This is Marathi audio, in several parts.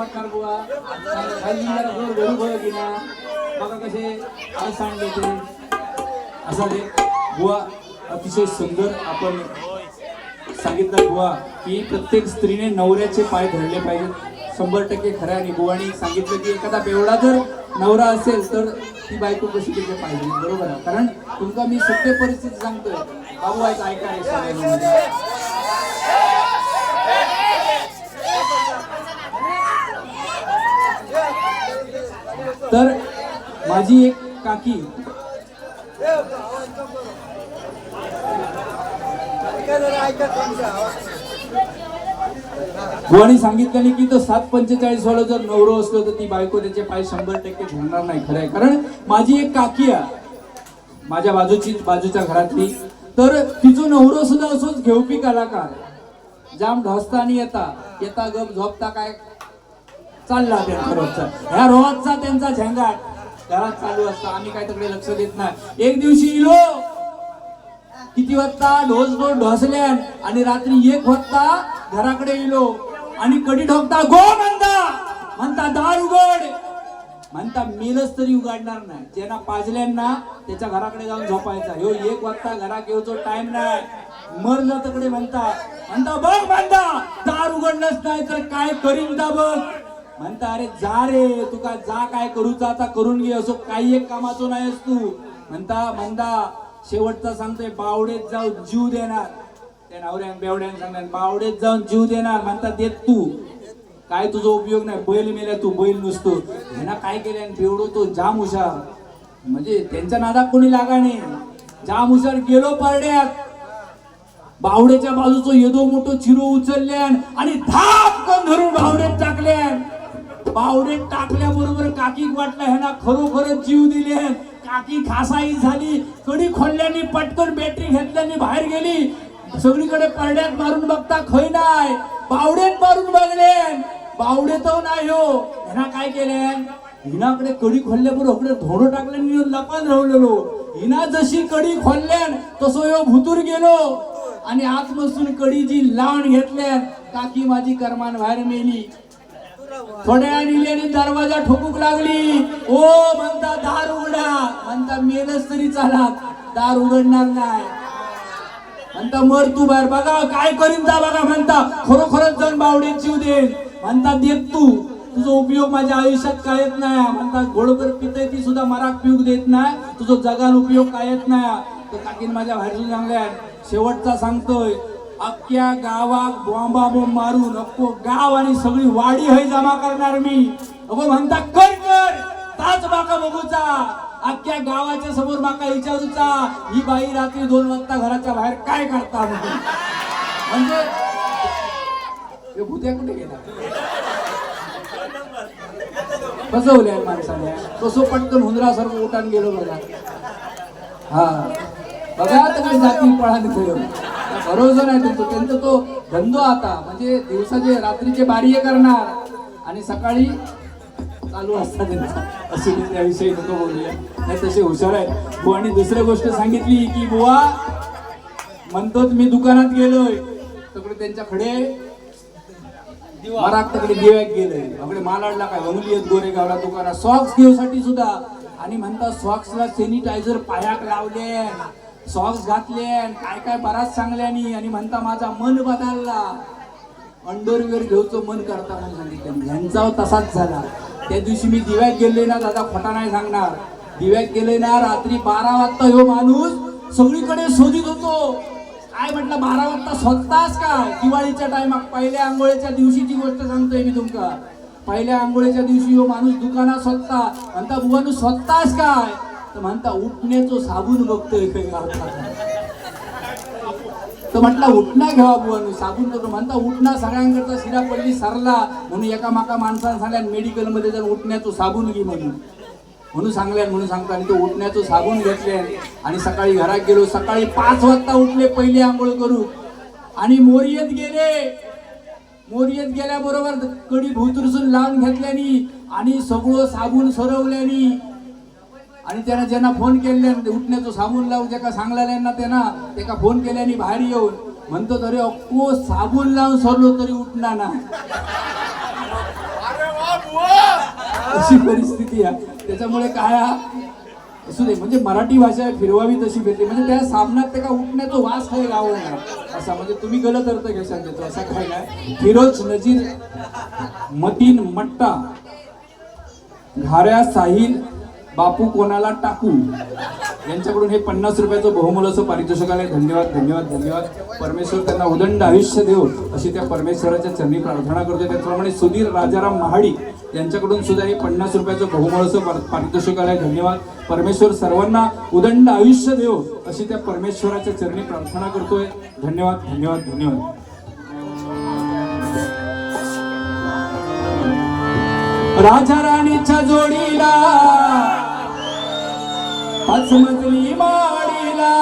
वाटणार बुवा काही जरा जोर घडू बघ की ना बघा कसे आज सांगले ते असा ते बुवा अतिशय सुंदर आपण सांगितलं बुवा की प्रत्येक स्त्रीने नवऱ्याचे पाय धरले पाहिजे 100% खरं आहे. बुवानी सांगितलं की एखादा बेवडा जर नवरा असेल तर ती बायको कशी केली पाहिजे बरोबर आहे. कारण तुमका मी सत्य परिस्थिती सांगतोय बाबू ऐका तर माझी एक काकी बुवानी सांगितलं की तो 7:45 वाला जर नवरो असलो तर ती बायको त्याचे पाय 100% धरणार नाही. खरं आहे. कारण माझी एक काकी आहे माझ्या बाजूच्या घरातली तर तिचा नवरो सुद्धा असोच घेऊपी कलाकार जाम ढोसतानी येता गप झोपता काय चालला त्यांचा रोजचा ह्या रोजचा त्यांचा झंगाट घरात चालू असता. आम्ही काय तिकडे लक्ष देत नाही. एक दिवशी इलो किती वाजता ढोसल्यान आणि रात्री 1 वाजता घराकडे इलो आणि कडी ठोकता गो म्हणता दार उघड म्हणता मेलच तरी उघडणार नाही. ज्यांना पाजल्यांना त्याच्या घराकडे जाऊन झोपायचा. ह्यो 1 वाजता घरात येऊचो टाइम नाही मरलं तकडे म्हणता बघ म्हणता दार उघडलंच नाही तर काय करीन दा बघ म्हणता अरे जा रे तुका जा काय करूचा आता करून घे असो काही एक कामाचो नाहीस तू म्हणता शेवटचा सांगतोय बावडेत जाऊन जीव देणार त्या नवऱ्यान बेवड्यान सांगणार बावडेत जाऊन जीव देणार म्हणता देत तू काय तुझा उपयोग नाही बैल मेल्या तू बैल नुसतो ह्याना काय केल्या बेवडो तो जाम हुशार म्हणजे त्यांच्या नादात कोणी लागा नाही जाम हुशार गेलो परड्यात बावड्याच्या बाजूचं येदो मोठो चिरो उचलल्यान आणि धाप कोण धरून बावड्यात टाकल्यान बावडेत टाकल्याबरोबर काकीक वाटलं ह्याना खरोखरच जीव दिले काकी खासाई झाली कडी खोलल्यानी पटकन बॅटरी घेतल्यानी बाहेर गेली सगळीकडे परड्यात मारून बघता खय नाही बावडेत मारून बघले बावडे तो नाही हो ह्याना काय केले हिनाकडे कडी खोलल्याबरोबर धोडं टाकल्याने लपान राहलेलो हिना जशी कडी खोलल्यान तसो यो भुतूर गेलो आणि आतमधून कडी जी लावून घेतल्या काकी माझी करमान बाहेर मेली. थोड्या वेळाने दरवाजा ठोकूक लागली ओ म्हणता दार उघडा म्हणता मेलच तरी चाला दार उघडणार नाही म्हणता मर तू बाहेर बघा काय करीन दा बघा म्हणता खरोखरच जाऊन बावडे जीव देईन म्हणता देत तू तुझा उपयोग माझ्या आयुष्यात काय येत नाही म्हणता गोडभर पितय ती सुद्धा मराक पिऊक देत नाही तुझा जगान उपयोग काय येत नाही. तर काकीन माझ्या बाहेर सांगल्या शेवटचा सांगतोय अख्ख्या गावात बॉम्बा बॉम्ब मारून अख्खो गाव आणि सगळी वाडी है जमा करणार मी अगो म्हणता कर ताच बाका बघूचा अख्ख्या गावाच्या समोर बाका विचारूचा ही बाई रात्री 2 वाजता घराच्या बाहेर काय करता म्हणजे भूत्या कुठे गेला बसवल्या माणसाने कसो पटकन हुंदरासारखं उठान गेलो बघा हा बघा तर जाती पळाने ठेवलं भरोसा नाही त्यांचा तो धंदो आता म्हणजे दिवसाचे रात्रीचे बारीये करणार आणि सकाळी चालू असतात त्यांचा असे त्याविषयी नको बोलूया नाही तसे हुशार आहे बुवा. आणि दुसरी गोष्ट सांगितली की बुवा म्हणतो मी दुकानात गेलोय तकडे त्यांच्याकडे मराक तकडे दिव्याक गेलोय आपले मालाडला काय वंगली आहेत गोरेगावला दुकानात सॉक्स घेऊसाठी सुद्धा आणि म्हणता सॉक्सला सॅनिटायझर पायाक लावले सॉक्स घातले काय बराच सांगल्यानी आणि म्हणता माझा मन बदलला अंडरवेअर घेऊचं मन करता म्हणून सांगितलं ह्यांचा तसाच झाला. त्या दिवशी मी दिव्यात गेले ना दादा खोटा नाही सांगणार दिव्यात गेले ना रात्री 12 वाजता ह्यो माणूस सगळीकडे शोधित होतो काय म्हटलं 12 वाजता स्वतःच काय दिवाळीच्या टायमात पहिल्या आंघोळीच्या दिवशीची गोष्ट सांगतोय मी तुमका पहिल्या आंघोळीच्या दिवशी ह्यो माणूस दुकानात स्वतः म्हणता बुवानू स्वतःच काय तर म्हणता उठण्याचं साबून बघतोय तर म्हटलं उठणा घ्यावा बुवानू साबून करतो म्हणता उठणा सगळ्यांकडचा शिरा पडली सरला म्हणून एका माका माणसानं सांगल्या मेडिकल मध्ये जर उठण्याचं साबून घे म्हणून सांगल्या म्हणून सांगता आणि तो उठण्याचं साबून घेतले आणि सकाळी घरात गेलो सकाळी 5 वाजता उठले पहिले आंघोळ करू आणि मोरियत गेल्याबरोबर कडी भूतुरसून लावून घेतल्यानी आणि सगळं साबून सरवल्यानी आणि त्यांना ज्यांना फोन केले उठण्याचं साबून लावू ज्याका सांगलेल्यांना त्यांना त्याका फोन केल्यानी बाहेर येऊन म्हणतो तरी अक्को साबून लावून सरलो तरी उठणार ना अशी परिस्थिती आहे. त्याच्यामुळे काय असू दे, म्हणजे मराठी भाषा फिरवावी तशी भेटली, म्हणजे त्या सामन्यात ते का उठण्याचा वास काही गाव नाही असा, म्हणजे तुम्ही गलत अर्थ घेशाल देतो असा काय नाही. फिरोज नजीर, मतीन मट्टा, घाऱ्या साहिल, बापू कोणाला टाकू यांच्याकडून हे 50 रुपयाचं बहुमोलाचं पारितोषिक आलंय. धन्यवाद धन्यवाद धन्यवाद. परमेश्वर त्यांना उदंड आयुष्य देव अशी त्या परमेश्वराच्या चरणी प्रार्थना करतो. त्याचप्रमाणे सुधीर राजाराम महाडी यांच्याकडून सुद्धा हे 50 रुपयाचं बहुमोलाचं पारितोषिक आलंय. धन्यवाद. परमेश्वर सर्वांना उदंड आयुष्य देव अशी त्या परमेश्वराच्या चरणी प्रार्थना करतोय. धन्यवाद धन्यवाद धन्यवाद. राजा राणीच्या जोडीला 5 मजली माडीला,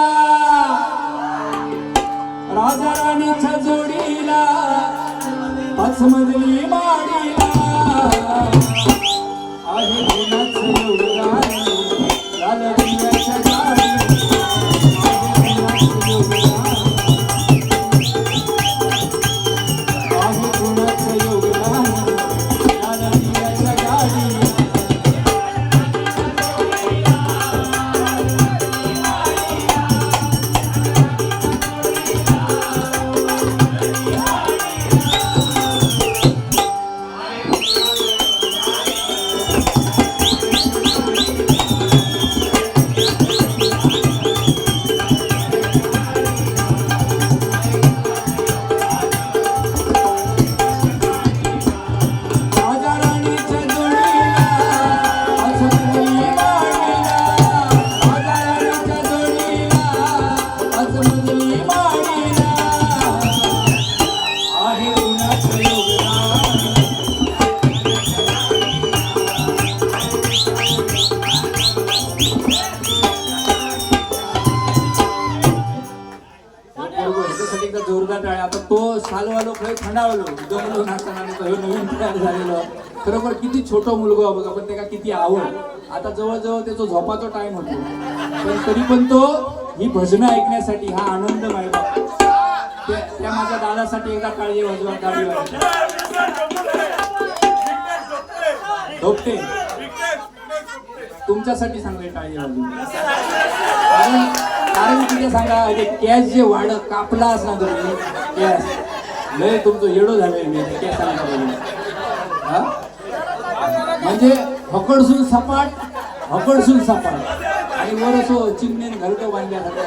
राजा राणीच्या जोडीला 5 मजली माडीला, आहे गुणाचं योगदान लाल दिव्याच्या गाडीला, आहे गुणाचं योगदान, आहे गुणाचं योगदान लाल दिव्याच्या गाडीला. जोरदार टाळ्या. आता तो सालवालो खेळ थंडावलो दमलो नाचताना नवीन तयार झालेलो. खरोखर किती छोटो मुलगा बघा, पण त्याला किती आवड. आता जवळजवळ त्याचा झोपाचा टाइम होतो, पण तरी पण तो ही भजनं ऐकण्यासाठी हा आनंद माहिती. त्या माझ्या दादासाठी एकदा काळजी वाजवा, गाडी धोपटे तुमच्यासाठी सांगले काळजी वाजवा. कारण तिथे सांगा कॅश जे वाढ कापला असणार तुम्ही कॅश लय तुमचं येडो झालंय. मी कॅश सांगा म्हणजे हकडसून सपाट आणि वर असो चिमण्यान घरटं बांधल्यासारखं.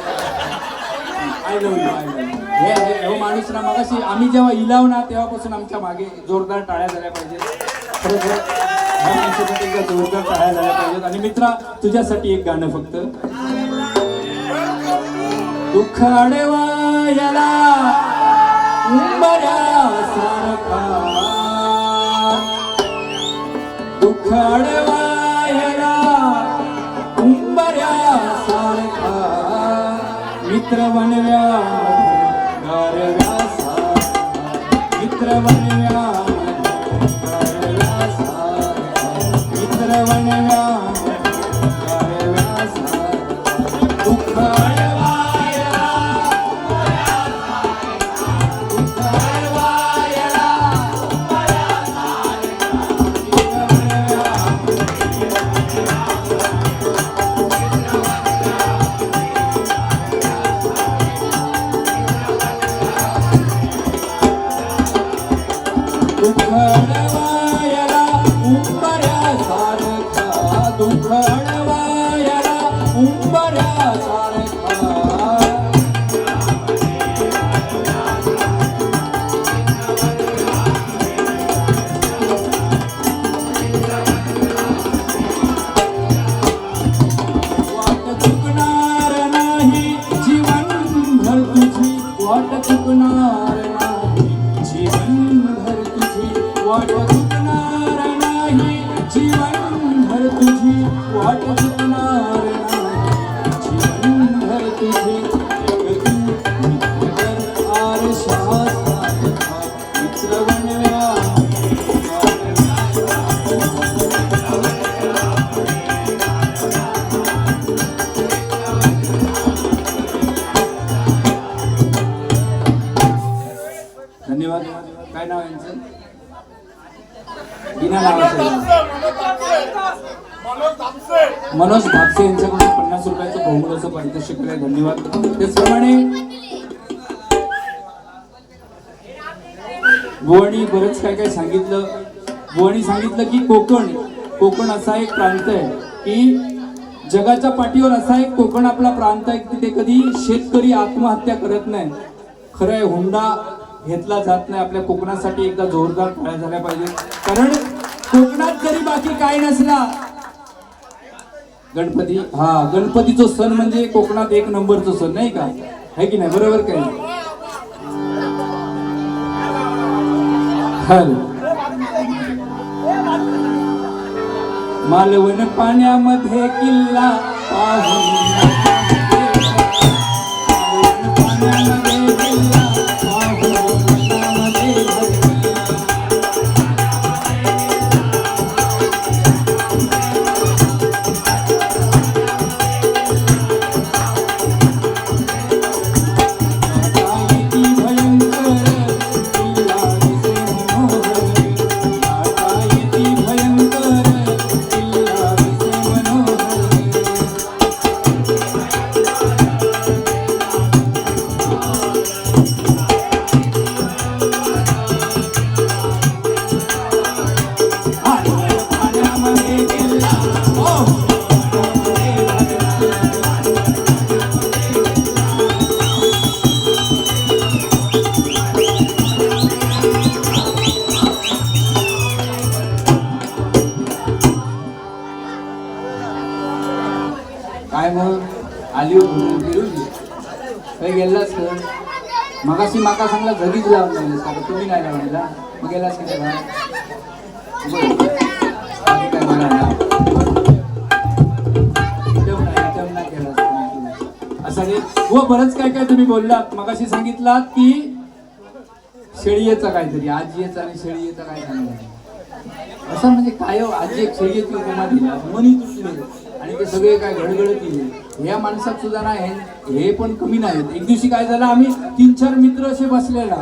I love you I love you. हे माणूस ना मगाशी आम्ही जेव्हा इलाव ना तेव्हापासून आमच्या मागे जोरदार टाळ्या झाल्या पाहिजेत. खरोखर ह्या माणसासाठी एकदा जोरदार टाळ्या झाल्या पाहिजेत. आणि मित्रा तुझ्यासाठी एक गाणं फक्त. दुःख अडवायला उंबऱ्यासारखा, दुःख अडवायला उंबऱ्यासारखा, मित्र बनव्या गारव्यासारखा, मित्र बनव्या गारव्यासारखा, मित्र बनव्या गारव्यासारखा. दुःख धन्यवाद. काय नाव यांचं? बिना नावाचं मनोज भापसे यांच्याकडून 50 रुपयाचं बहुमूल्याचं पारितोषिक आहे. धन्यवाद. त्याचप्रमाणे बुवानी बरंच काय काय सांगितलं. बुवानी सांगितलं की कोकण असा एक प्रांत आहे की जगाच्या पाठीवर असा एक कोकण आपला प्रांत आहे की तिथे कधी शेतकरी आत्महत्या करत नाही. खरं आहे, हुंडा घेतला जात नाही. आपल्या कोकणासाठी एकदा जोरदार टाळ्या झाल्या पाहिजे. कारण कोकणात जरी बाकी काय नसला, गणपतीचा सण म्हणजे कोकणात एक नंबरचा सण नाही का, है की नाही? बरोबर काय? मालवण पाण्यामध्ये किल्ला पाहून काय मग आली गेलास का? मगाशी माका सांगला घरीच लावून जाईल का तुम्ही नाही लावायला, मग गेलास की काय असं व बरंच काय काय तुम्ही बोललात. मगाशी सांगितलात की शेळीचा काहीतरी आजीचा आणि शेळीचा काय सांगितलं असं म्हणजे काय आजी एक शेळीची उपमा दिला मनी तुटले आणि ते सगळे काय घडघडत दिले. या माणसात सुद्धा नाही हे पण कमी नाहीत. एक दिवशी काय झालं, आम्ही 3-4 मित्र असे बसलेला,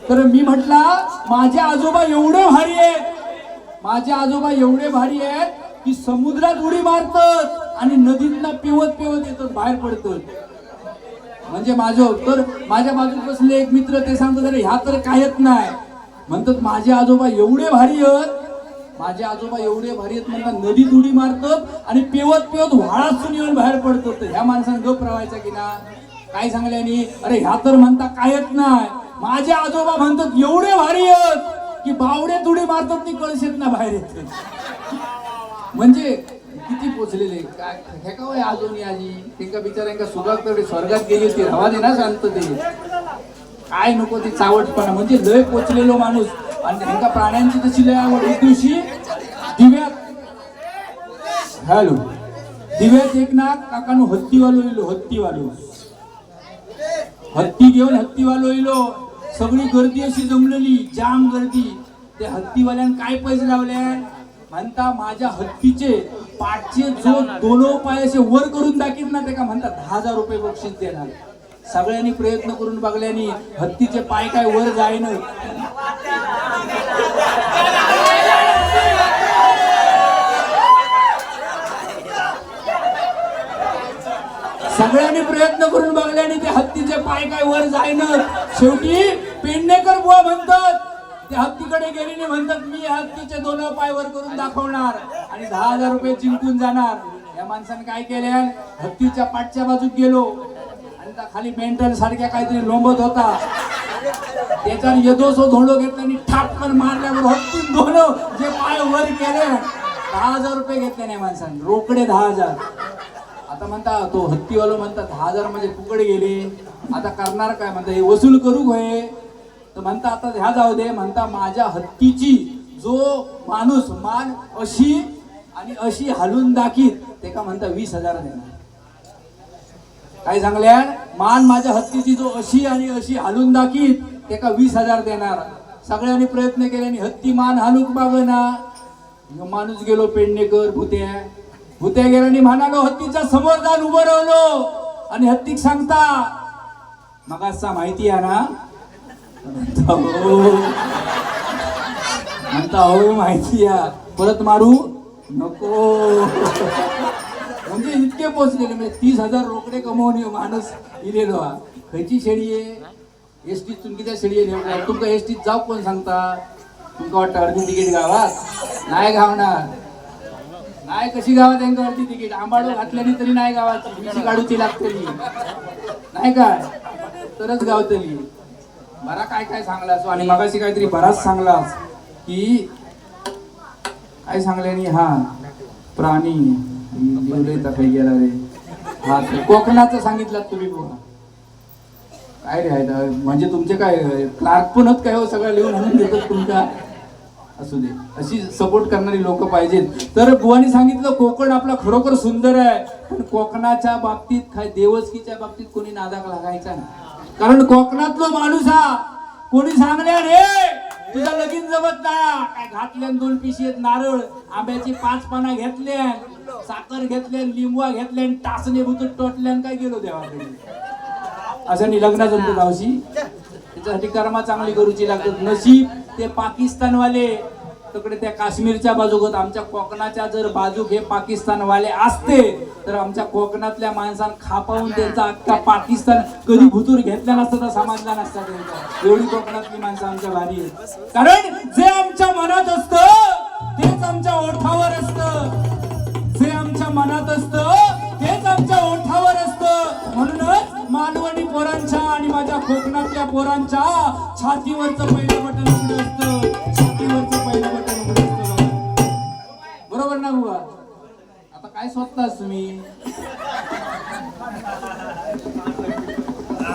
तर मी म्हटला माझे आजोबा एवढे भारी आहेत, माझे आजोबा एवढे भारी आहेत की समुद्रात उडी मारतात आणि नदीतनं पिवत येतात, बाहेर पडतात. म्हणजे माझ्या बाजूला बसले एक मित्र, ते सांगतात अरे ह्या तर कायच नाही. म्हणतात माझे आजोबा एवढे भारी आहेत, माझे आजोबा एवढे भारी आहेत म्हणतात, नदीत उडी मारतात आणि पिवत व्हाळातून येऊन बाहेर पडतात. ह्या माणसाने गप राहायचा की ना काय सांगल्यानी, अरे ह्या तर म्हणता कायच नाही. माझे आजोबा म्हणतात एवढे भारी आहेत की बावड्यात उडी मारतात आणि कळशेत ना बाहेर येते. म्हणजे किती पोचलेले काय हे का होय अजून आजी त्यांका बिचाऱ्यांका सुगात तेवढे स्वर्गात गेली होती, रवा दे ना शांत ते काय नको ती चावटपणा. म्हणजे लय पोचलेलो माणूस आणि त्यांका प्राण्यांची तशी लय आवड. एक दिवशी दिव्यात एक ना काकानो हत्तीवालो हत्ती घेऊन हत्तीवालो इलो. सगळी गर्दी अशी जमलेली, जाम गर्दी. ते हत्तीवाल्यान काय पैसे लावले म्हणता, माझ्या हत्तीचे पाठचे जो 2 पाय असे वर करून दाखीत ना ते का म्हणतात 10,000 रुपये बक्षीस देणार. सगळ्यांनी प्रयत्न करून बघल्यानी हत्तीचे पाय काय वर जाईन. सगळ्यांनी प्रयत्न करून बघल्याने ते हत्तीचे पाय काय वर जाईन. शेवटी पेडणेकर बुवा म्हणतात, ते हत्तीकडे गेली म्हणतात मी हत्तीचे 2 पाय वर करून दाखवणार आणि 10,000 रुपये जिंकून जाणार. या माणसाने काय केले, हत्तीच्या पाठच्या बाजूक गेलो आणि त्या खाली मेंटल सारख्या काहीतरी लोंबत होता, त्याच्यावर यदोसो धोंडो घेतला आणि ठापकन मारल्यावर हत्तीन धोंडो जे पाय वर केले 10,000 रुपये घेतले नाही माणसाने, रोकडे 10,000. आता म्हणता तो हत्तीवालो म्हणता 10,000 म्हणजे फुकट गेले, आता करणार काय म्हणता, हे वसूल करू होय. तर म्हणता आता ह्या जाऊ दे, म्हणता माझ्या हत्तीची जो माणूस मान अशी आणि अशी हलून दाखीत ते का म्हणता 20,000 देणार. काय सांगल्या, मान माझ्या हत्तीची जो अशी आणि अशी हलून दाखीत ते का 20,000 देणार. सगळ्यांनी प्रयत्न केले आणि हत्ती मान हलूक बाबना. माणूस गेलो पेडणेकर भूत्या गेल्याने म्हणालो हत्तीच्या समोर जाऊन उभं राहिलो आणि हत्तीक सांगता मग असा माहिती आहे ना, म्हणता हो माहिती आहे. परत मारू नको. म्हणजे इतके पोचलेले, म्हणजे 30,000 रोकडे कमवून माणूस इलेलो हा. खयची शेळी आहे? एसटी तुमच्या शेळी आहे. तुमका एसटीत जाऊ कोण सांगता? तुमका वाटतं अर्धी तिकीट गावात नाही गावणार. नाही कशी गावात यांना अर्धी तिकीट आंबाडो घातल्याने तरी नाही गावाची बिशी काढूची लागतली नाही काय तरच गावतली. बरा काय काय सांगलास आणि मगाशी काहीतरी बराच सांगलास की काय सांगल्यानी हा प्राणी गेला रे. हा कोकणाचं सांगितलं तुम्ही बुवा. काय रे म्हणजे तुमचे काय क्लार्क पण होत काय हो सगळं लिहून आणून देतात तुमच्या. असू दे, अशी सपोर्ट करणारी लोक पाहिजेत. तर बुवानी सांगितलं कोकण आपला खरोखर सुंदर आहे, पण कोकणाच्या बाबतीत काय देवस्कीच्या बाबतीत कोणी नादाक लागायचा नाही. कारण कोकणातलो माणूस हा कोणी सांगल्या रे तुझा लगीन जमत नाही काय घातल्यान 2 पिशी नारळ आंब्याची 5 पाना घेतल्या साखर घेतल्या लिंबवा घेतल्या टासने भूत टोटल्यान काय गेलो देवाकडे. असं लग्न जमतो गावशी. त्याच्यासाठी कर्मा चांगली करूची लागतात. नशीब ते पाकिस्तानवाले तिकडे त्या काश्मीरच्या बाजूक आमच्या कोकणाच्या जर बाजूक हे पाकिस्तानवाले असते तर आमच्या कोकणातल्या माणसांना खापावून त्यांचा अख्खा पाकिस्तान कधी भुतूर घेतला नसता तर समाजला नसता त्यांचा. एवढी कोकणातली माणसं आमच्या भारी आहेत. कारण जे आमच्या मनात असतं तेच आमच्या ओठावर असतं. जे आमच्या मनात असतं तेच आमच्या ओठावर असतं. म्हणूनच मालवणी पोरांच्या आणि माझ्या कोकणातल्या पोरांच्या छातीवरचं पहिलं बटन उघडं असतं. छातीवरचं पहिलं बटन उघडं असतं. बरोबर ना बुवा? आता काय स्वतःच तुम्ही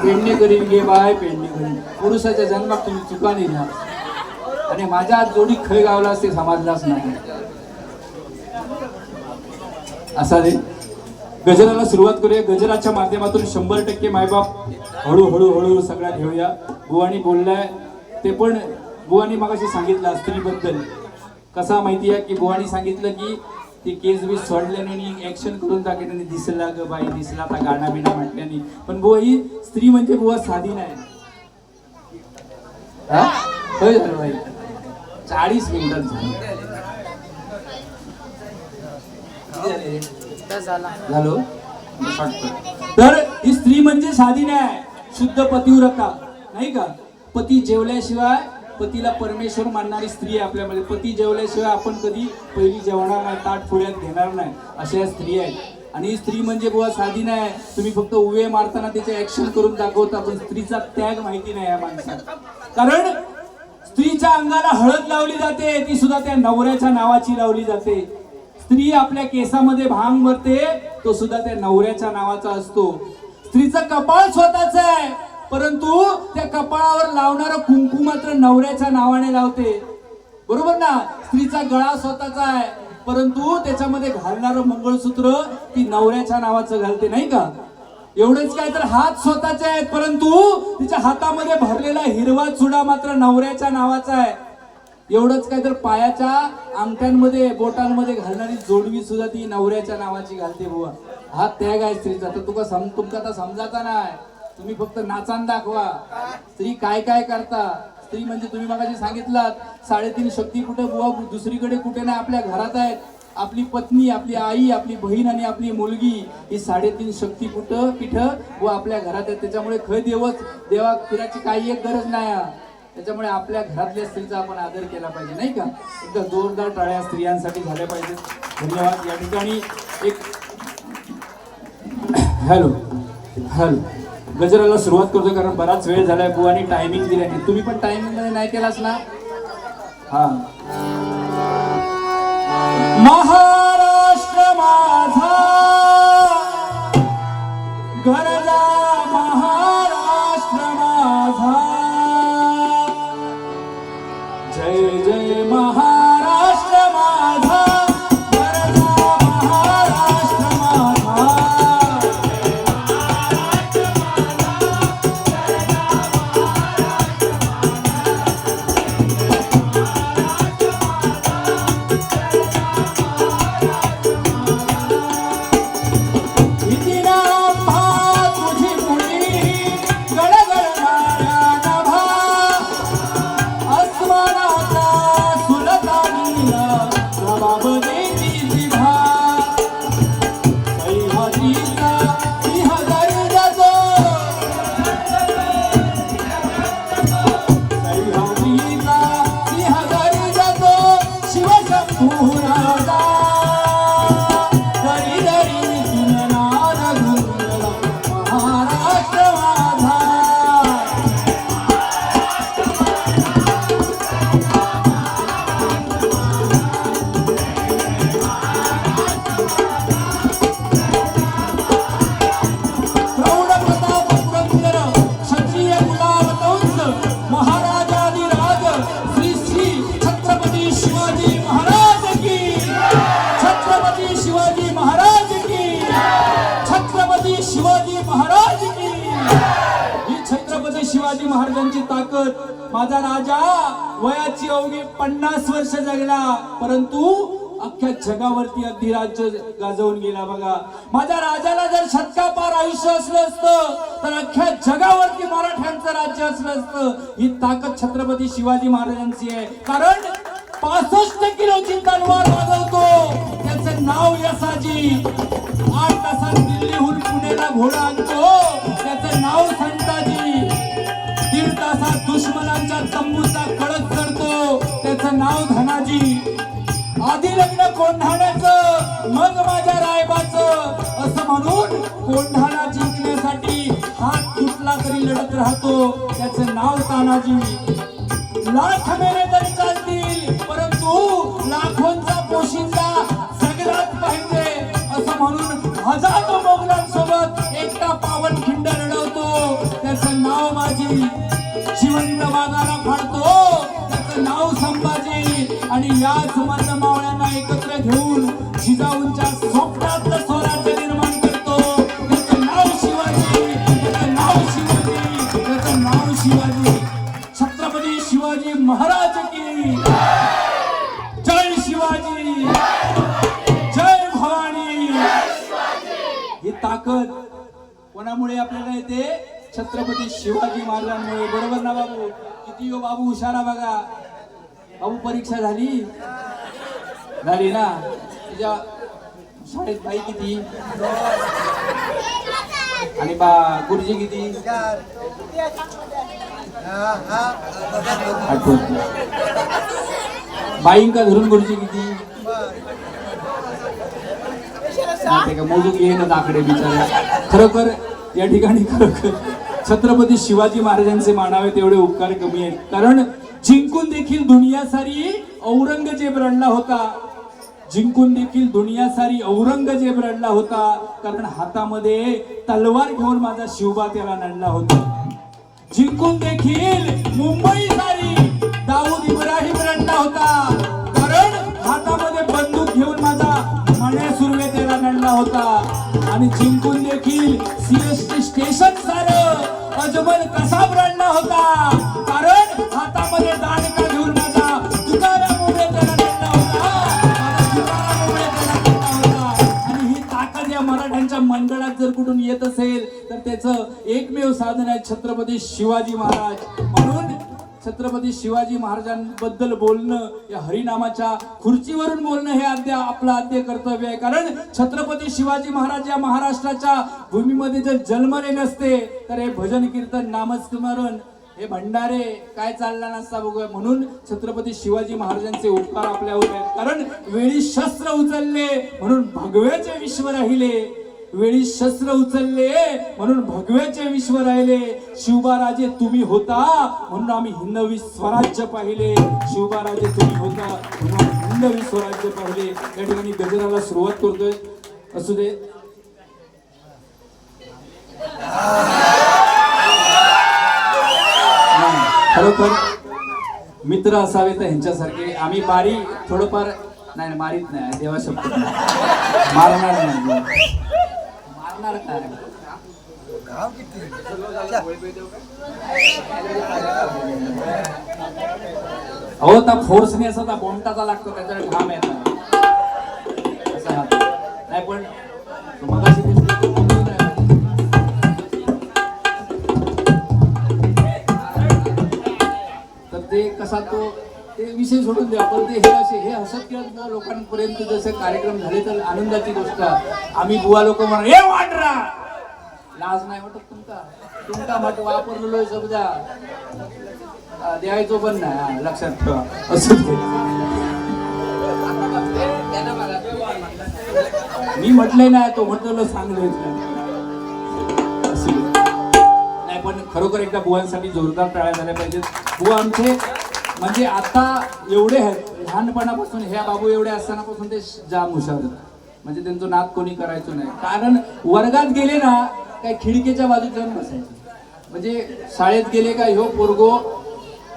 पेडणे करीन गे बाय पेडणे करीन. पुरुषाच्या जन्मात तुम्ही चुका नाही ना आणि माझ्या जोडी खय गावलास ते समजलाच नाही. असा रे गजराला सुरुवात करूया. गजराच्या माध्यमातून 100% मायबाप हळूहळू सगळ्या घेऊया. बुवानी बोललाय ते पण बुवानी मगाशी सांगितलं स्त्रीबद्दल कसा माहिती आहे की बुवानी सांगितलं की ते केस बीस सोडल्याने ऍक्शन करून टाकल्याने दिसला ग बाई दिसला आता गाणा बिना म्हटल्याने. पण बुवा ही स्त्री म्हणजे बुवा साधी नाही. होय झालं बाई 40 मिनिटांचं झालो. तर ही स्त्री म्हणजे साधी नाही, शुद्ध पतिव्रता नाही का. पती जेवल्याशिवाय पतीला परमेश्वर मानणारी स्त्री आहे आपल्यामध्ये. पती जेवल्याशिवाय आपण कधी पहिली जेवणार नाही, ताट फुड्यात घेणार नाही, अशा स्त्री आहेत. आणि ही स्त्री म्हणजे बुवा साधी नाही. तुम्ही फक्त उवे मारताना त्याचे ऍक्शन करून दाखवता, पण स्त्रीचा त्याग माहिती नाही या माणसाला. कारण स्त्रीच्या अंगाला हळद लावली जाते, ती सुद्धा त्या नवऱ्याच्या नावाची लावली जाते. स्त्री आपल्या केसामध्ये भांग भरते, तो सुद्धा त्या नवऱ्याच्या नावाचा असतो. स्त्रीचं कपाळ स्वतःच आहे, परंतु त्या कपाळावर लावणारं कुंकू मात्र नवऱ्याच्या नावाने लावते. बरोबर ना. स्त्रीचा गळा स्वतःचा आहे, परंतु त्याच्यामध्ये घालणारं मंगळसूत्र ती नवऱ्याच्या नावाचं घालते नाही का. एवढंच काय तर हात स्वतःचे आहेत, परंतु तिच्या हातामध्ये भरलेला हिरवा चुडा मात्र नवऱ्याच्या नावाचा आहे. एवढंच काय तर पायाच्या अंगठ्यांमध्ये बोटांमध्ये घालणारी जोडवी सुद्धा ती नवऱ्याच्या नावाची घालते बुवा. हा त्याग आहे स्त्रीचा. तर तुमका आता समजायचा नाही, तुम्ही फक्त नाचान दाखवा. स्त्री काय काय करता. स्त्री म्हणजे तुम्ही मगाशी सांगितलात 3.5 शक्तीपीठ बुवा दुसरीकडे कुठे नाही, आपल्या घरात आहेत. आपली पत्नी, आपली आई, आपली बहीण आणि आपली मुलगी ही 3.5 शक्तीपीठ व आपल्या घरात आहेत. त्याच्यामुळे खय देवा फिरायची काही एक गरज नाही. त्याच्यामुळे आपल्या घरातल्या स्त्रीचा आपण आदर केला पाहिजे नाही का. एकदा जोरदार टाळ्या स्त्रियांसाठी झाल्या पाहिजेत. धन्यवाद. या ठिकाणी एक हॅलो गजराला सुरुवात करतो कारण बराच वेळ झालाय. बुवानी टायमिंग दिला नाही, तुम्ही पण टायमिंग मध्ये नाही केलास ना. हा महाराष्ट्र माझा गरजा महाराष्ट्र माझा जय जय महाराष्ट्र माझा गरजा महाराष्ट्र माझा. बाबा देवी तू राजा दरी दरी तुमनार गुंजला महाराष्ट्र माझा. प्रौढ प्रताप पुरंदर क्षत्रिय कुलावतंस महाराजाधिराज श्री श्री छत्रपती शिवाजी महाराज की. छत्रपती शिवाजी महाराज की. छत्रपती शिवाजी महाराज की. ही छत्रपती शिवाजी महाराजांची ताकद. माझा राजा वयाची अवघी 50 वर्ष जगला, परंतु अख्ख्या जगावरती अधिराज्य गाजवून गेला. बघा, माझ्या राजाला जर शतकापार आयुष्य असलं असतं तर अख्ख्या जगावरती मराठ्यांचं राज्य असलं असतं. ही ताकद छत्रपती शिवाजी महाराजांची आहे. कारण 65 किलोची तलवार वाजवतो, त्याचं नाव यसाजी. 8 तासात दिल्लीहून पुण्याला घोडा आणतो, त्याचं नाव संताजी. 1.5 तासात दुश्मनांच्या तंबूचा कळस करतो, त्याचं नाव धनाजी. आधी लग्न कोंढाण्याचं मग माझ्या रायबाचं असं म्हणून कोंढाणा जिंकण्यासाठी हात तुटला तरी लढत राहतो, त्याचं नाव तानाजी. लाख मेले तरी चालतील, परंतु लाखोंचा पोशिंदा सगळ्यात पाहिजे असं म्हणून हजारो मोगलांसोबत एकटा पावनखिंड लढवतो, त्याचं नाव माझी. जिवंत वाघाला फाडतो, त्याचं नाव संभाजी. आणि याच मर्द मावळ्यांना एकत्र घेऊन जिजाऊंच्या स्वप्नातलं स्वराज्य निर्माण करतो, त्याचं नाव शिवाजी. त्याचं नाव शिवाजी. त्याचं नाव शिवाजी. छत्रपती शिवाजी महाराज की जय. शिवाजी जय. भवानी. ही ताकद कोणामुळे आपल्याला येते? छत्रपती शिवाजी महाराजांमुळे. बरोबर ना बाबू? किती हो बाबू हुशारा. बघा बाबू, परीक्षा झाली ना? तुझ्या शाळेत बाई किती आणि बा गुरुजी किती? आठवण. बाईंका धरून गुरुजी किती? मोजून येईन आकडे बिचारे. खरोखर या ठिकाणी खरोखर छत्रपती शिवाजी महाराजांचे मानावे तेवढे उपकार कमी आहेत. कारण जिंकून देखील दुनिया सारी औरंगजेब रडला होता. जिंकून देखील दुनिया सारी औरंगजेब रडला होता, कारण हातामध्ये तलवार घेऊन माझा शिवबा त्याला नडला होता. जिंकून देखील मुंबई सारी दाऊद इब्राहिम रडला होता, कारण हातामध्ये बंदूक घेऊन माझा मणे सुर्वे त्याला नडला होता. आणि जिंकून देखील सीएसटी स्टेशन सारं अजमल कसाब रडला होता, कारण हातामध्ये दांडका घेऊन माझा तुकाराम उभे त्याला नडला होता. आणि ही ताकद या मराठ्यांच्या मंडळात जर कुठून येत असेल तर त्याचं एकमेव साधन आहे छत्रपती शिवाजी महाराज. म्हणून छत्रपती शिवाजी महाराजांबद्दल बोलणं, या हरिनामाच्या खुर्चीवरून बोलणं हे आपलं आद्य कर्तव्य आहे. कारण छत्रपती शिवाजी महाराज या महाराष्ट्राच्या भूमीमध्ये जर जन्मले नसते तर हे भजन कीर्तन नामस्मरण हे भंडारे काय चालला नसता बघूया. म्हणून छत्रपती शिवाजी महाराजांचे उपकार आपल्यावर आहेत. कारण वेळी शस्त्र उचलले म्हणून भगव्याचे विश्व राहिले. वेळी शस्त्र उचलले म्हणून भगव्याचे विश्व राहिले. शिवबाराजे तुम्ही होता म्हणून आम्ही हिंदवी स्वराज्य पाहिले. शिवबाराजे तुम्ही होता म्हणून हिंदवी स्वराज्य पाहिले. या ठिकाणी गजराला सुरुवात करतोय. असू दे. खरोखर मित्र असावे तर ह्यांच्यासारखे. आम्ही बारी थोडंफार नाही मारीत नाही, देवा शब्द मारणार नाही. अहो त्या फोर्सने असा त्या बोंटाचा लागतो, त्याच्याकडे घाम येत नाही. पण तर ते कसा तो ते विषय सोडून द्या. पण ते हे हसत खेळत लोकांपर्यंत जसे कार्यक्रम झाले तर आनंदाची गोष्ट. आम्ही बुवा लोक म्हणा हे वाटरा लाज नाही वाटत तुमका मट वापरलेलो शब्द द्यायचो पण नाही, लक्षात ठेवा. असं मी म्हटलंय ना, तो म्हटलं सांगलं नाही. पण खरोखर एकदा बुवांसाठी जोरदार टाळ्या झाल्या पाहिजेत. बुवा आमचे म्हणजे आता एवढे आहेत, लहानपणापासून ह्या बाबू एवढे असतानापासून ते जाम हुशार आहेत. म्हणजे त्यांचं नाद कोणी करायचं नाही. कारण वर्गात गेले ना काय खिडकीच्या बाजूत जाऊन बसायचे. म्हणजे शाळेत गेले का ह्यो पोरगो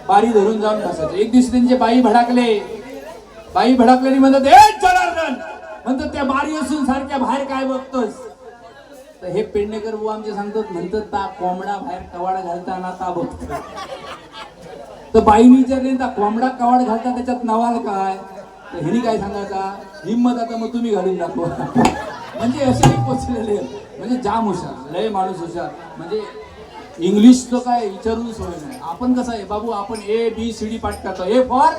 बारी धरून जाऊन बसायचं. एक दिवशी त्यांचे बाई भडकलेली म्हणतात, ए जनार्दन, म्हणतात त्या बारी असून सारख्या बाहेर काय बघतोस. तर हे पेडणेकर बुवा आमचे सांगतात, म्हणतात ता कोंबडा बाहेर कवाडा घालताना ता बघतो. तर बाईनी विचारले, ता कोंबडा कवाड घालता त्याच्यात नवाल काय. तर ह्यानी काय सांगायचा, हिम्मत आता मग तुम्ही घालून दाखवा. म्हणजे असे पोचलेले, म्हणजे जाम हुशार, लय माणूस हुशार. म्हणजे इंग्लिश तो काय विचारून सोय नाही. आपण कसं आहे बाबू, आपण ABCD पाठ करतो. A for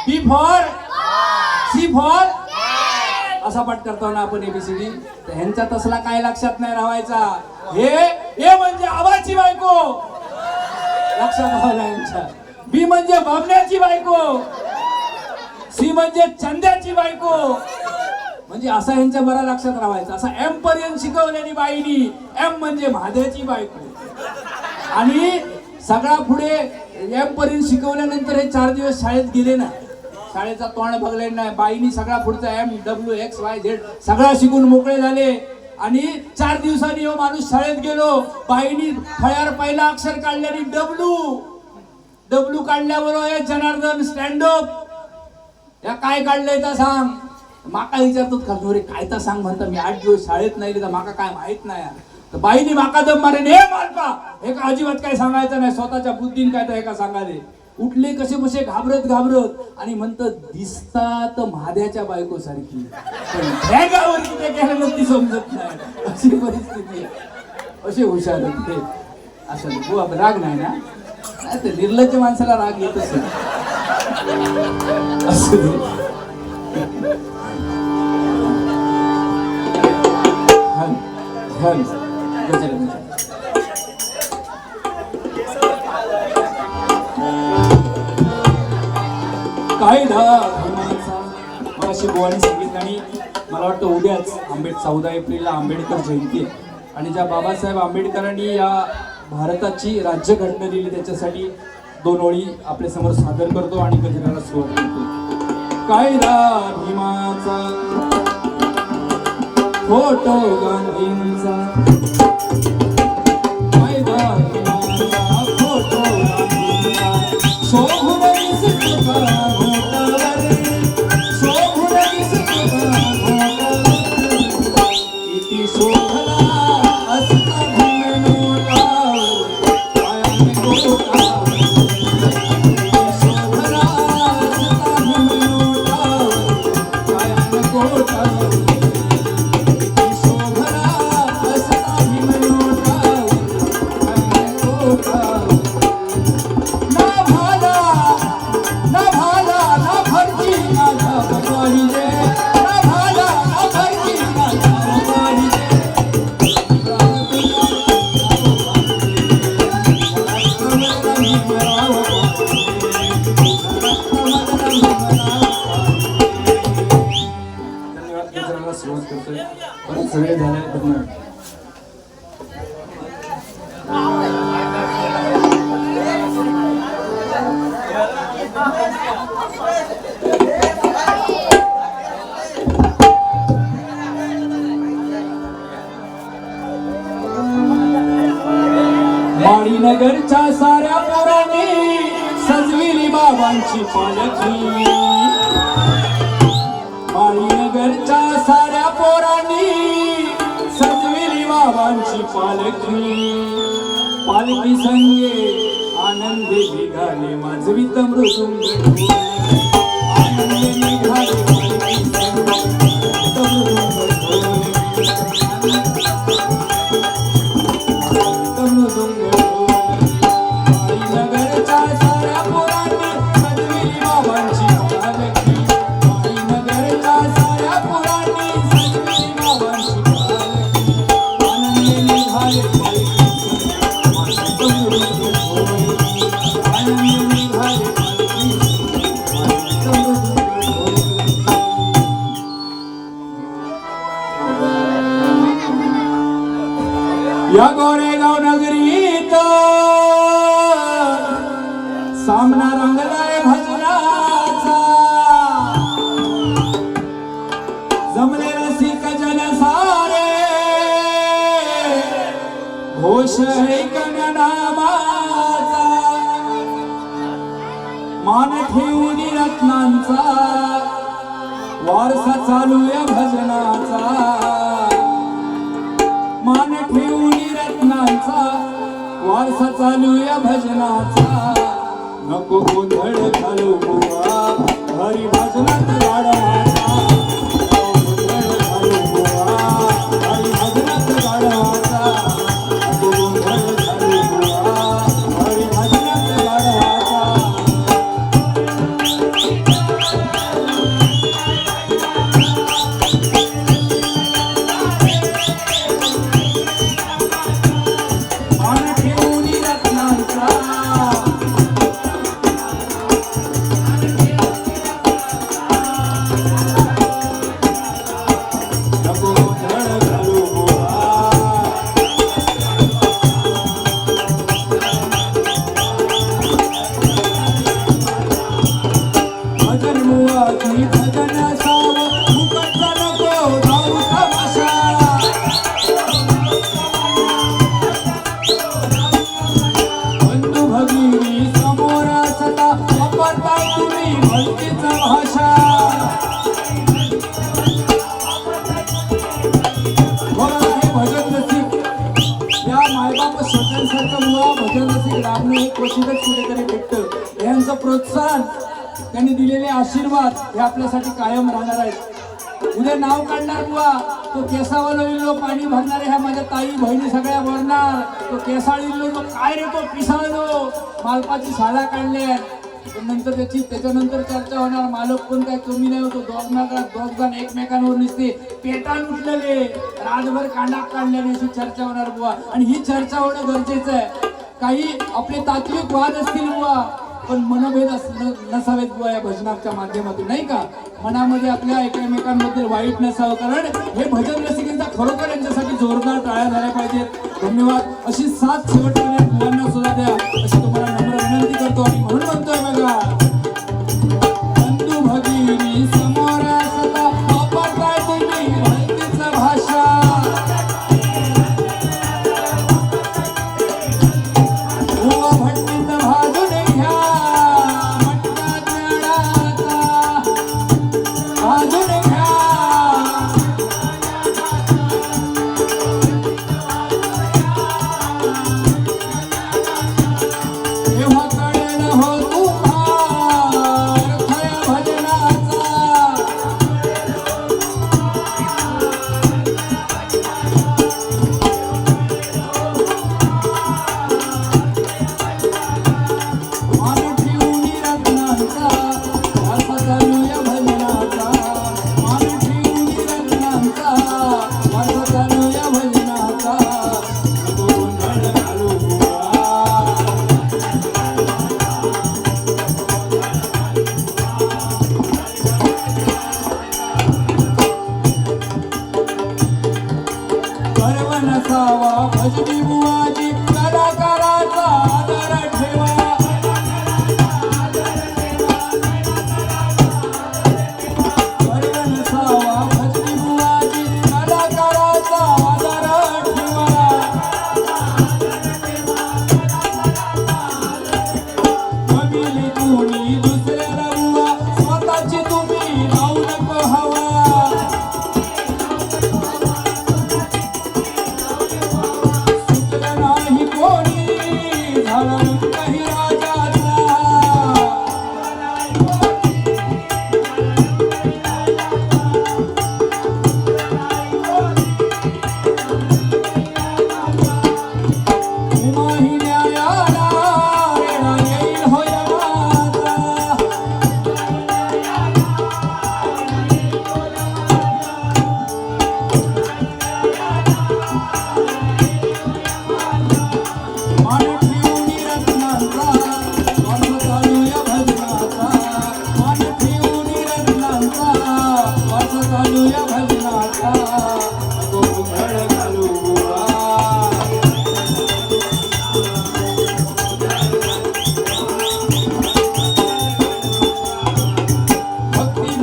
B for C for असा पाठ करतो ना आपण ABCD. तर ह्यांचा तसला काय लक्षात नाही राहायचा. हे म्हणजे आवाची बायको लक्षात राहायला यांच्या. B म्हणजे बामण्याची बायको, C म्हणजे चंद्याची बायको. म्हणजे असा यांच्या बरा लक्षात राहायचा. असा M पर्यंत शिकवलेली बाईनी, M म्हणजे महादेवाची बायको. आणि सगळा पुढे M पर्यंत शिकवल्यानंतर हे 4 दिवस शाळेत गेले ना, शाळेचा तोंड बघले नाही. बाईनी सगळा पुढचा MWXYZ सगळा शिकून मोकळे झाले. आणि 4 दिवसांनी हो माणूस शाळेत गेलो. बाईनी फळ्यावर पहिला अक्षर काढल्याने W काढल्याबरोबर जनार्दन स्टँड अप, या काय काढलंय तर सांग. माका विचारतो का, रे काय तर सांग म्हणता. मी 8 दिवस शाळेत नाही तर माका काय माहित नाही. तर बाईनी माका दम मारेन, हे मारपा हे का अजिबात काय सांगायचं नाही, स्वतःच्या बुद्धीन काय तर हे का सांगाले. उठले कसे बसे घाबरत आणि म्हणतात, दिसतात महाद्याच्या बायको सारखी, पण बॅगावर किती गेलं ती समजत नाही. अशी परिस्थिती, असे हुशार ते. असं राग नाही ना, ते निर्लज्ज माणसाला राग येत असेल. काय अशी बुवानी सांगितलं. आणि मला वाटतं उद्याच 14 एप्रिलला आंबेडकर जयंती आहे. आणि ज्या बाबासाहेब आंबेडकरांनी या भारताची राज्यघटना लिहिली त्याच्यासाठी 2 ओळी आपल्या समोर सादर करतो आणि गजराला सुरुवात करतो. कायदा भीमाचा, फोटो गांधींचा, कायदा भीमाचा, फोटो गांधींचा, शोभून दिसतो का घोटावर, शोभून दिसतो का घोटावर, किती शोभला असता भीम नोटावर, पायाने गोटावर, किती शोभला असता भीम नोटावर, पायाने गोटावर, किती शोभला असता भीम नोटावर, पायाने गोटावर. सगळे झाले धन्यवाद. माळीनगरच्या साऱ्या पोरांनी सजविली बाबांची पालखी. माळीनगरच्या साऱ्या पोरांनी सजविली बाबांची पालखी. पालखी संगे आनंदी निघाले वाजवीत मृदुंग, आनंदी निघाले पालखी संगे या गोरेगाव नगरीत सामना रंगलाय भजनाचा जमले रसिक जन सारे घोष ऐकण्या नामाचा मान ठेवून रत्नांचा वारसा चालू या भजनाचा मान ठेवून रत्नांचा वारसा चालू या भजनाचा नको गोंधळ घालू बुवा हरी भजनात गाडाचा नको गोंधळ घालू बुवा हरी भजनात गाडाचा नको गोंधळ घालू बुवा हरी भजनात गाडाचा मान ठेवून रत्नांचा नको गोंधळ घालू बुवा भजन मुवाची भजन असावं फुकटचा नको जाऊ तमाशा बंधू भगिनी समोर असता वापरता तुम्ही भक्तीचा भाषा बघा हे भजन रसिक या मायबाप स्वतंत्रसारखं मुळा भजन रसिक लाभणं एक क्वचितच कुठेतरी भेटतं यांचं प्रोत्साहन त्यांनी दिलेले आशीर्वाद हे आपल्यासाठी कायम राहणार आहेत उद्या नाव काढणार बुवा तो केसावाला इल्लो पाणी भरणारे ह्या माझ्या ताई बहिणी सगळ्या भरणार तो केसाळ इल्लो तो काय रे तो पिसाळलो मालपाची शाळा काढल्या नंतर त्याच्यानंतर चर्चा होणार मालक पण काय कमी नाही होतो दोघ जण एकमेकांवर निसते पेटान उठलेले रातभर कांडा काढल्याने अशी चर्चा होणार बुवा आणि ही चर्चा होणं गरजेचं आहे काही आपले तात्विक वाद असतील बुवा पण मनभेद नसावेत बुवा या भजनाच्या माध्यमातून नाही का मनामध्ये आपल्या एकमेकांबद्दल वाईट नसावं कारण हे भजन रसिकांचा खरोखर यांच्यासाठी जोरदार टाळ्या झाल्या पाहिजेत धन्यवाद अशी साथ शेवटपर्यंत मुलांना सुद्धा द्या अशी तुम्हाला नम्र विनंती करतो आणि म्हणून म्हणतोय बघा बंधू भगिनी समोर असता वापरताय तुम्ही भक्तीचं भाषा बुवा भट्टीत भाजून घ्या मटका ज्ञानाचा भाजून घ्या तेव्हा कळेल हो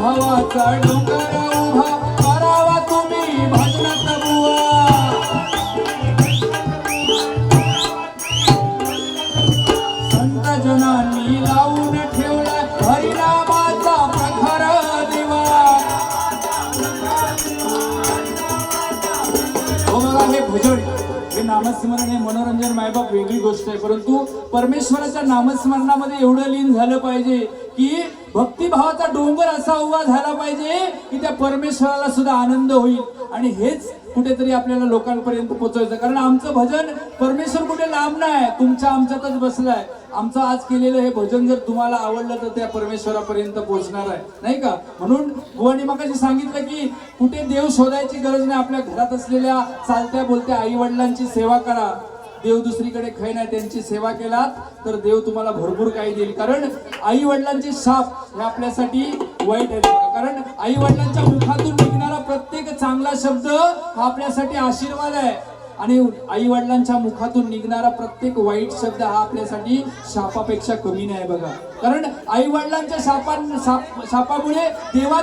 भावाचा डोंगर उभा करावा तुम्ही भजनाचा बुवा. संत जनांनी लावून ठेवला हरिनामाचा प्रखर दिवा. हो बघा, हे भजन, हे नामस्मरण, हे मनोरंजन मायबाप वेगळी गोष्ट आहे, परंतु परमेश्वराच्या नामस्मरणामध्ये एवढं लीन झालं पाहिजे की भक्तिभावाचा डोंगर असा उभा झाला पाहिजे की त्या परमेश्वराला सुद्धा आनंद होईल. आणि हेच कुठेतरी आपल्याला लोकांपर्यंत पोहोचवायचं, कारण आमचं भजन परमेश्वर कुठे लांब नाही, तुमच्या आमच्यातच बसलाय. आमचं आज केलेलं हे भजन जर तुम्हाला आवडलं तर त्या परमेश्वरापर्यंत पोहोचणार आहे, नाही का? म्हणून बुवानी मगाशी सांगितलं की कुठे देव शोधायची गरज नाही, आपल्या घरात असलेल्या चालत्या बोलत्या आई वडिलांची सेवा करा. देव दुसरीकडे खै नाही, त्यांची सेवा केलात तर देव तुम्हाला भरपूर काही देईल. कारण आई वडिलांचे शाप हे आपल्यासाठी वाईट आहे, कारण आई वडिलांच्या मुखातून निघणारा प्रत्येक चांगला शब्द हा आपल्यासाठी आशीर्वाद आहे, आणि आई वडिलांच्या मुखातून निघणारा प्रत्येक वाईट शब्द हा आपल्यासाठी शापापेक्षा कमी नाही बघा. कारण आई वडिलांच्या शापामुळे देवा